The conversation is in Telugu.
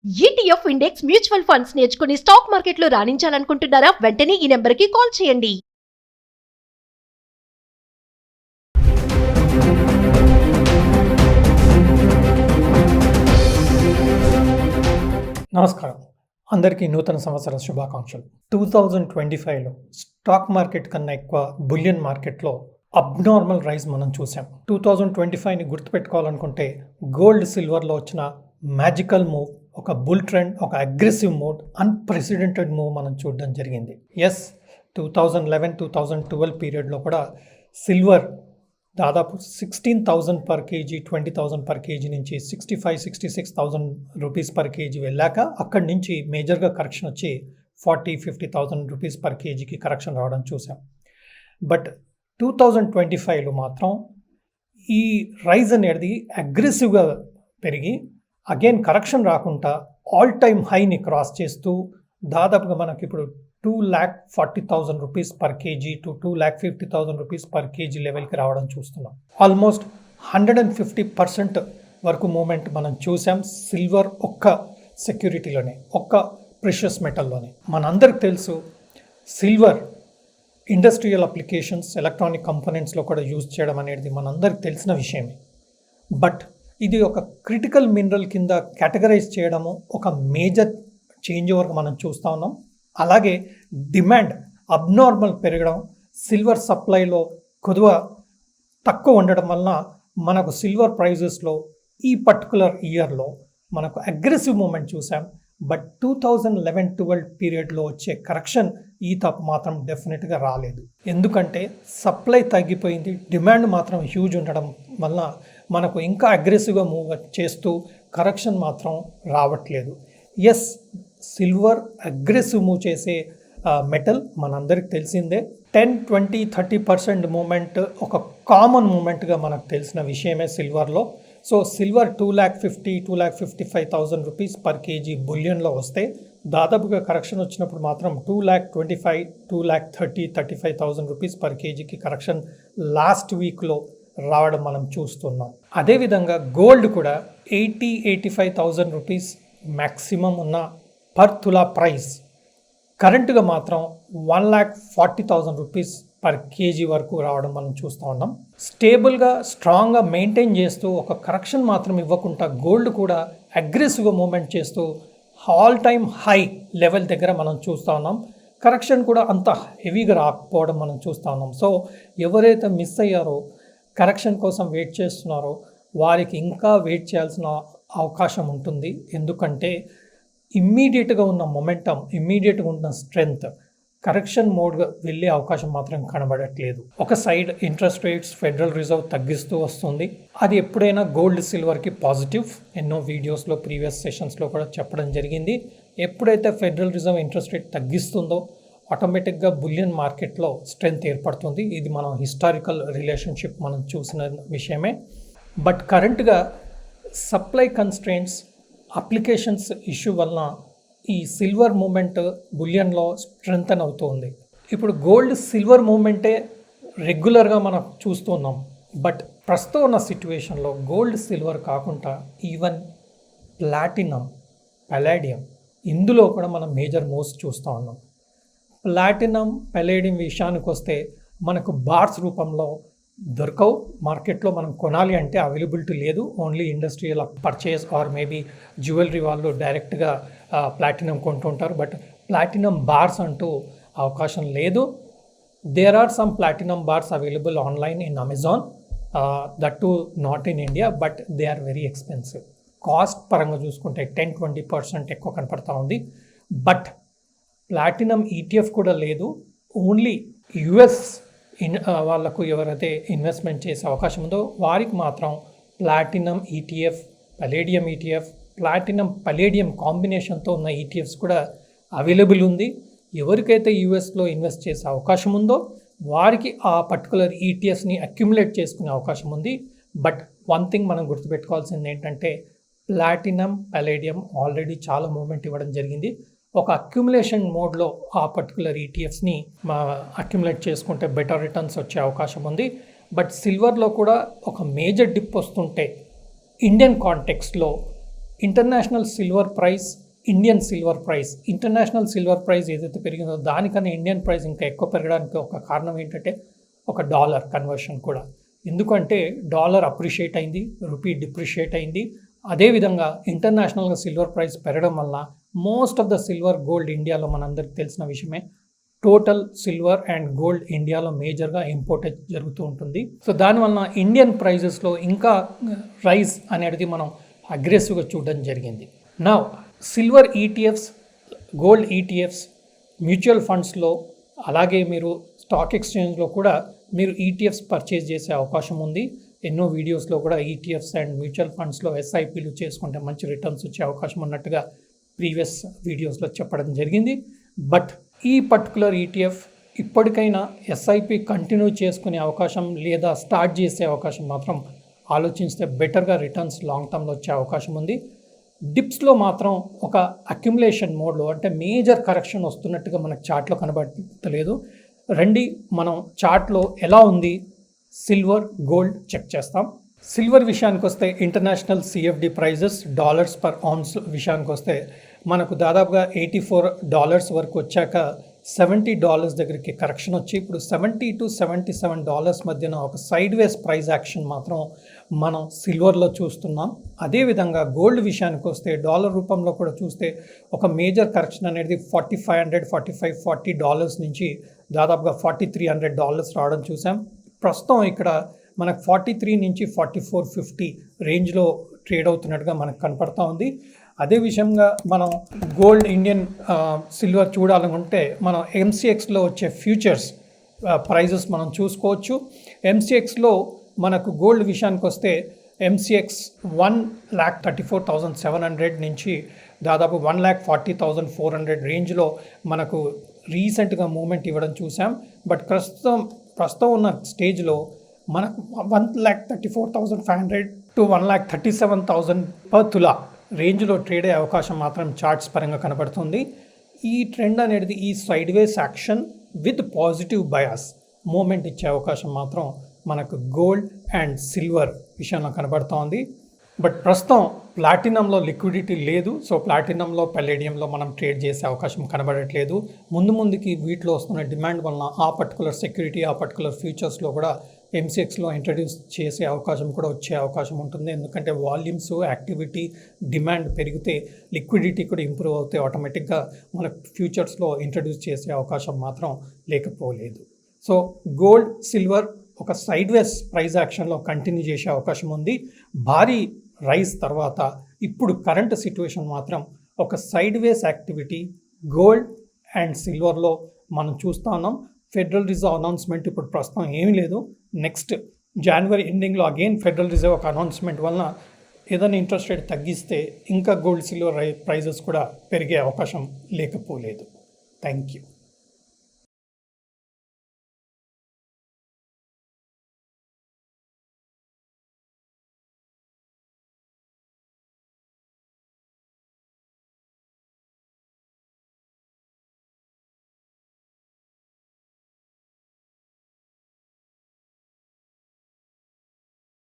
ఈటీఎఫ్ ఇండెక్స్ మ్యూచువల్ ఫండ్స్ నేర్చుకుని స్టాక్ మార్కెట్లో రాణించాలనుకుంటున్నారా? వెంటనే ఈ నెంబర్కి కాల్ చేయండి. నమస్కారం, అందరికీ నూతన సంవత్సర శుభాకాంక్షలు. 2025లో స్టాక్ మార్కెట్ కన్నా ఎక్కువ బులియన్ మార్కెట్లో అబ్నార్మల్ రైజ్ మనం చూసాం. 2025ని గుర్తుపెట్టుకోవాలనుకుంటే గోల్డ్ సిల్వర్లో వచ్చిన మ్యాజికల్ మూవ్, ఒక బుల్ ట్రెండ్, ఒక అగ్రెసివ్ మూడ్, అన్ప్రెసిడెంటెడ్ మూవ్ మనం చూడడం జరిగింది. 2011-2012 పీరియడ్లో కూడా సిల్వర్ దాదాపు 16,000 పర్ కేజీ, 20,000 పర్ కేజీ నుంచి 65,000-66,000 రూపీస్ పర్ కేజీ వెళ్ళాక అక్కడి నుంచి మేజర్గా కరెక్షన్ వచ్చి 40,000-50,000 రూపీస్ పర్ కేజీకి కరెక్షన్ రావడం చూసాం. బట్ 2025లో మాత్రం ఈ రైజ్ అనేది అగ్రెసివ్గా పెరిగి అగైన్ కరెక్షన్ రాకుండా ఆల్ టైమ్ హైని క్రాస్ చేస్తూ దాదాపుగా మనకి ఇప్పుడు 2,40,000 rupees per KG to 2,50,000 rupees per KG లెవెల్కి రావడం చూస్తున్నాం. ఆల్మోస్ట్ 150% వరకు మూమెంట్ మనం చూసాం సిల్వర్ ఒక్క సెక్యూరిటీలోనే, ఒక్క ప్రెషియస్ మెటల్లోనే. మనందరికి తెలుసు సిల్వర్ ఇండస్ట్రియల్ అప్లికేషన్స్, ఎలక్ట్రానిక్ కంపోనెంట్స్లో కూడా యూజ్ చేయడం అనేది మనందరికి తెలిసిన విషయమే. బట్ ఇది ఒక క్రిటికల్ మినరల్ కింద కేటగరైజ్ చేయడము ఒక మేజర్ చేంజ్ ఓవర్గా మనం చూస్తూ ఉన్నాం. అలాగే డిమాండ్ అబ్నార్మల్ పెరగడం, సిల్వర్ సప్లైలో కొద్దిగా తక్కువ ఉండడం వలన మనకు సిల్వర్ ప్రైజెస్లో ఈ పర్టికులర్ ఇయర్లో మనకు అగ్రెసివ్ మూమెంట్ చూసాం. బట్ 2011-12 పీరియడ్లో వచ్చే కరెక్షన్ ఈ తప్పు మాత్రం డెఫినెట్గా రాలేదు. ఎందుకంటే సప్లై తగ్గిపోయింది, డిమాండ్ మాత్రం హ్యూజ్ ఉండడం వల్ల మనకు ఇంకా అగ్రెసివ్గా మూవ్ చేస్తూ కరెక్షన్ మాత్రం రావట్లేదు. ఎస్, సిల్వర్ అగ్రెసివ్ మూవ్ చేసే మెటల్ మనందరికి తెలిసిందే. 10-20-30% మూమెంట్ ఒక కామన్ మూమెంట్గా మనకు తెలిసిన విషయమే సిల్వర్లో. So silver 2,50,000-2,55,000 rupees per KG బులియన్లో వస్తే దాదాపుగా కరెక్షన్ వచ్చినప్పుడు మాత్రం 2,25,000-2,30,000-35,000 రూపీస్ పర్ కేజీకి కరెక్షన్ లాస్ట్ వీక్లో రావడం మనం చూస్తున్నాం. అదేవిధంగా గోల్డ్ కూడా 80,000-85,000 రూపీస్ మ్యాక్సిమం ఉన్న పర్ తులా ప్రైస్ కరెంటుగా మాత్రం 1,40,000 రూపీస్ పర్ కేజీ వరకు రావడం మనం చూస్తూ ఉన్నాం. స్టేబుల్గా, స్ట్రాంగ్గా మెయింటైన్ చేస్తూ ఒక కరెక్షన్ మాత్రం ఇవ్వకుండా గోల్డ్ కూడా అగ్రెసివ్గా మూమెంట్ చేస్తూ ఆల్ టైమ్ హై లెవెల్ దగ్గర మనం చూస్తూ ఉన్నాం. కరెక్షన్ కూడా అంత హెవీగా రాకపోవడం మనం చూస్తూ ఉన్నాం. సో ఎవరైతే మిస్ అయ్యారో, కరెక్షన్ కోసం వెయిట్ చేస్తున్నారో వారికి ఇంకా వెయిట్ చేయాల్సిన అవకాశం ఉంటుంది. ఎందుకంటే ఇమ్మీడియట్గా ఉన్న మొమెంటం, ఇమ్మీడియట్గా ఉన్న స్ట్రెంగ్త్ కరెక్షన్ మోడ్గా వెళ్ళే అవకాశం మాత్రం కనబడట్లేదు. ఒక side interest rates federal reserve తగ్గిస్తూ వస్తుంది. అది ఎప్పుడైనా గోల్డ్ సిల్వర్కి పాజిటివ్. ఎన్నో వీడియోస్లో ప్రీవియస్ సెషన్స్లో కూడా చెప్పడం జరిగింది. ఎప్పుడైతే ఫెడరల్ రిజర్వ్ ఇంట్రెస్ట్ రేట్ తగ్గిస్తుందో ఆటోమేటిక్గా బులియన్ మార్కెట్లో స్ట్రెంగ్త్ ఏర్పడుతుంది. ఇది మనం హిస్టారికల్ రిలేషన్షిప్ మనం చూసిన విషయమే. బట్ కరెంట్గా సప్లై కన్స్ట్రెయింట్స్, అప్లికేషన్స్ ఇష్యూ వలన ఈ సిల్వర్ మూమెంట్ బులియన్లో స్ట్రెంగ్తన్ అవుతుంది. ఇప్పుడు గోల్డ్ సిల్వర్ మూమెంటే రెగ్యులర్గా మనం చూస్తున్నాం. బట్ ప్రస్తుతం ఉన్న సిచ్యువేషన్లో గోల్డ్ సిల్వర్ కాకుండా ఈవెన్ ప్లాటినం, పలాడియం, ఇందులో కూడా మనం మేజర్ మూవ్స్ చూస్తూ ఉన్నాం. ప్లాటినం, పలాడియం విషయానికి వస్తే మనకు బార్స్ రూపంలో దొరకవు మార్కెట్లో. మనం కొనాలి అంటే అవైలబిలిటీ లేదు. Only industrial purchase or maybe jewellery వాళ్ళు డైరెక్ట్గా ప్లాటినం కొంటుంటారు. బట్ ప్లాటినం బార్స్ అంటూ అవకాశం లేదు. There are some platinum bars available online in Amazon, that too not in India, but they are very expensive. Cost పరంగా చూసుకుంటే 10-20% ఎక్కువ కనపడతా ఉంది. బట్ ప్లాటినం ఈటీఎఫ్ కూడా లేదు. ఓన్లీ యుఎస్ వాళ్ళకు ఎవరైతే ఇన్వెస్ట్మెంట్ చేసే అవకాశం ఉందో వారికి మాత్రం ప్లాటినం ఈటీఎఫ్, పలేడియం ఈటీఎఫ్, ప్లాటినం పలేడియం కాంబినేషన్తో ఉన్న ఈటీఎఫ్స్ కూడా అవైలబుల్ ఉంది. ఎవరికైతే యూఎస్లో ఇన్వెస్ట్ చేసే అవకాశం ఉందో వారికి ఆ పర్టికులర్ ఈటీఎఫ్స్ని అక్యుములేట్ చేసుకునే అవకాశం ఉంది. బట్ వన్ థింగ్ మనం గుర్తుపెట్టుకోవాల్సింది ఏంటంటే ప్లాటినం, పలేడియం ఆల్రెడీ చాలా మూమెంట్ ఇవ్వడం జరిగింది. ఒక అక్యుములేషన్ మోడ్లో ఆ పర్టికులర్ ఈటీఎఫ్స్ని అక్యుములేట్ చేసుకుంటే బెటర్ రిటర్న్స్ వచ్చే అవకాశం ఉంది. బట్ సిల్వర్లో కూడా ఒక మేజర్ డిప్ వస్తుంటే ఇండియన్ కాంటెక్స్ట్లో international silver price, Indian silver price, international silver price ఏదైతే పెరిగిందో దానికన్నా ఇండియన్ ప్రైస్ ఇంకా ఎక్కువ పెరగడానికి ఒక కారణం ఏంటంటే ఒక డాలర్ కన్వర్షన్ కూడా. ఎందుకంటే డాలర్ అప్రిషియేట్ అయింది, రూపీ డిప్రిషియేట్ అయింది. అదేవిధంగా ఇంటర్నేషనల్గా సిల్వర్ ప్రైస్ పెరగడం వల్ల most of the silver gold ఇండియాలో మనందరికి తెలిసిన విషయమే, టోటల్ సిల్వర్ అండ్ గోల్డ్ ఇండియాలో మేజర్గా ఇంపోర్టేజ్ జరుగుతూ ఉంటుంది. సో దానివల్ల ఇండియన్ ప్రైజెస్లో ఇంకా రైజ్ అనేది మనం అగ్రెసివ్గా చూడడం జరిగింది. నా silver ETFs, gold ETFs, mutual ఫండ్స్లో, అలాగే మీరు స్టాక్ ఎక్స్చేంజ్లో కూడా మీరు ఈటీఎఫ్స్ పర్చేజ్ చేసే అవకాశం ఉంది. ఎన్నో వీడియోస్లో కూడా ఈటీఎఫ్స్ అండ్ మ్యూచువల్ ఫండ్స్లో ఎస్ఐపీలు చేసుకుంటే మంచి రిటర్న్స్ వచ్చే అవకాశం ఉన్నట్టుగా ప్రీవియస్ వీడియోస్లో చెప్పడం జరిగింది. బట్ ఈ పర్టికులర్ ఈటీఎఫ్ ఇప్పటికైనా ఎస్ఐపి కంటిన్యూ చేసుకునే అవకాశం లేదా స్టార్ట్ చేసే అవకాశం మాత్రం ఆలోచిస్తే బెటర్గా రిటర్న్స్ లాంగ్ టర్మ్లో వచ్చే అవకాశం ఉంది. డిప్స్లో మాత్రం ఒక అక్యుములేషన్ మోడ్లో, అంటే మేజర్ కరెక్షన్ వస్తున్నట్టుగా మనకు చార్ట్లో కనబడలేదు. రండి మనం చార్ట్లో ఎలా ఉంది సిల్వర్, గోల్డ్ చెక్ చేస్తాం. సిల్వర్ విషయానికి వస్తే international CFD prices dollars per ounce విషయానికి వస్తే మనకు దాదాపుగా $84 వరకు వచ్చాక $70 దగ్గరికి కరెక్షన్ వచ్చి ఇప్పుడు $70 to $77 మధ్యన ఒక సైడ్ వేస్ ప్రైస్ యాక్షన్ మాత్రం మనం సిల్వర్లో చూస్తున్నాం. అదేవిధంగా గోల్డ్ విషయానికి వస్తే డాలర్ రూపంలో కూడా చూస్తే ఒక మేజర్ కరెక్షన్ అనేది $4540 నుంచి దాదాపుగా $4300 రావడం చూసాం. ప్రస్తుతం ఇక్కడ మనకు 43 నుంచి 4450 రేంజ్లో ట్రేడ్ అవుతున్నట్టుగా మనకు కనపడతా ఉంది. అదే విషయంగా మనం గోల్డ్, ఇండియన్ సిల్వర్ చూడాలనుకుంటే మనం ఎంసీఎక్స్లో వచ్చే ఫ్యూచర్స్ ప్రైజెస్ మనం చూసుకోవచ్చు. ఎంసీఎక్స్లో మనకు గోల్డ్ విషయానికి వస్తే ఎంసీఎక్స్ 1,34,700 నుంచి దాదాపు 1,40,400 రేంజ్లో మనకు రీసెంట్గా మూమెంట్ ఇవ్వడం చూసాం. బట్ ప్రస్తుతం ఉన్న స్టేజ్లో మనకు 1,34,500 to 1,37,000 పర్ తులా రేంజ్లో ట్రేడ్ అయ్యే అవకాశం మాత్రం చార్ట్స్ పరంగా కనబడుతుంది. ఈ ట్రెండ్ అనేది ఈ sideways action with positive bias moment ఇచ్చే అవకాశం మాత్రం మనకు గోల్డ్ అండ్ సిల్వర్ విషయంలో కనబడుతోంది. బట్ ప్రస్తుతం ప్లాటినంలో లిక్విడిటీ లేదు. సో ప్లాటినంలో, పల్లేడియంలో మనం ట్రేడ్ చేసే అవకాశం కనబడట్లేదు. ముందుకి వీటిలో వస్తున్న డిమాండ్ వలన ఆ పర్టికులర్ సెక్యూరిటీ, ఆ పర్టికులర్ ఫ్యూచర్స్లో కూడా ఎంసీఎక్స్లో ఇంట్రడ్యూస్ చేసే అవకాశం కూడా వచ్చే అవకాశం ఉంటుంది. ఎందుకంటే వాల్యూమ్స్, యాక్టివిటీ, డిమాండ్ పెరిగితే లిక్విడిటీ కూడా ఇంప్రూవ్ అవుతే ఆటోమేటిక్గా మన ఫ్యూచర్స్లో ఇంట్రడ్యూస్ చేసే అవకాశం మాత్రం లేకపోలేదు. సో గోల్డ్, సిల్వర్ ఒక సైడ్ వేస్ ప్రైస్ యాక్షన్లో కంటిన్యూ చేసే అవకాశం ఉంది. భారీ రైజ్ తర్వాత ఇప్పుడు కరెంట్ సిచ్యువేషన్ మాత్రం ఒక sideways activity gold and సిల్వర్లో మనం చూస్తూ ఉన్నాం. ఫెడరల్ రిజర్వ్ అనౌన్స్మెంట్ ఇప్పుడు ప్రస్తుతం ఏమీ లేదు. నెక్స్ట్ జనవరి ఎండింగ్లో అగైన్ ఫెడరల్ రిజర్వ్ ఒక అనౌన్స్మెంట్ వలన ఏదైనా ఇంట్రెస్ట్ రేట్ తగ్గిస్తే ఇంకా గోల్డ్, సిల్వర్ ప్రైజెస్ కూడా పెరిగే అవకాశం లేకపోలేదు. Thank you.